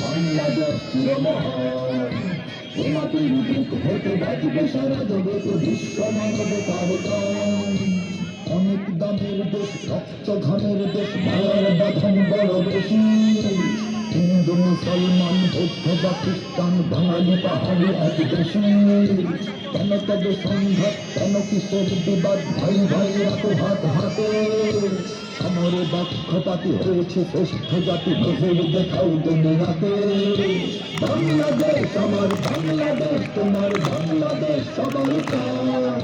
বাংলাদেশ চিরমহান। এ মাটির বুক হতে বাজবে সারা জগতে বিশ্ব মানবতার গান। অনেক দামের দেশ, রক্ত ঘামের দেশ, মায়ার বাঁধন বড় বেশি। হিন্দু মুসলমান বৌদ্ধ বা খ্রিস্টান বাঙালি পাহাড়ি এক দেশে। কেন তবে সংঘাত, কেন কিসের বিবাদ, ভাই ভাই রাখো হাত হাতে। সমরে বাক্যপাতি হয়েছে শ্রেষ্ঠ জাতি, নজর দেখাও দুনিয়াতে। বাংলাদেশ আমার বাংলাদেশ, তোমার বাংলাদেশ সবার প্রাণ।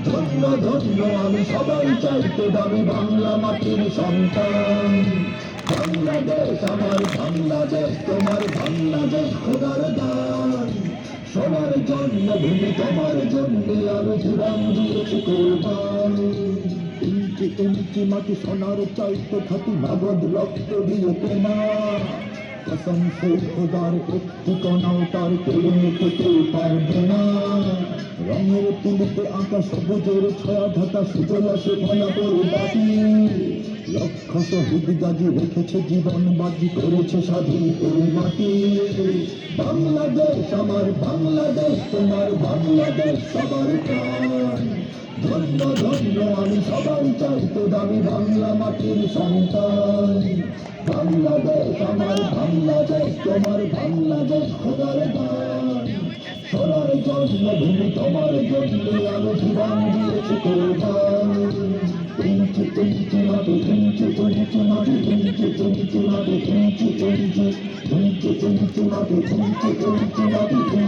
ধন্য ধন্য আমি সবাই চাইতে দামি বাংলা মাটির সন্তান। বাংলাদেশ আমার বাংলাদেশ, তোমার বাংলাদেশ খোদার দান। সবার জন্য ভূমি, তোমার জন্য আমি জীবন দিয়েছি কোরবান। ইঞ্চি ইঞ্চি মাটি সোনার চাইতে খাটি, নগদ রক্ত দিয়ে তোমার কসম সে খোদার একটি কণাও তার কেড়ে নিতে কেউ পারবে না। রঙের তুলিতে আঁকা সবুজের ছায়া ঢাকা সুজলা সে ফলাফল বাটি। লক্ষ শহীদ গাজী রেখেছে জীবন বাজি, করেছে স্বাধীন এই মাটি। বাংলাদেশ আমার বাংলাদেশ, তোমার বাংলাদেশ সবার প্রাণ। ধন্য ধন্য আমি সবাই চাইতে দামি বাংলা মাটির সন্তান। বাংলাদেশ আমার বাংলাদেশ, তোমার বাংলাদেশ খোদার দান। সোনার জন্মভূমি, তোমার জন্য আমি জীবন দিয়েছি কোরবান। ইঞ্চি ইঞ্চি মাটি, ইঞ্চি ইঞ্চি মাটি, ইঞ্চি ইঞ্চি মাটি, ইঞ্চি ইঞ্চি, ইঞ্চি ইঞ্চি মাটি, ইঞ্চি ইঞ্চি মাটি।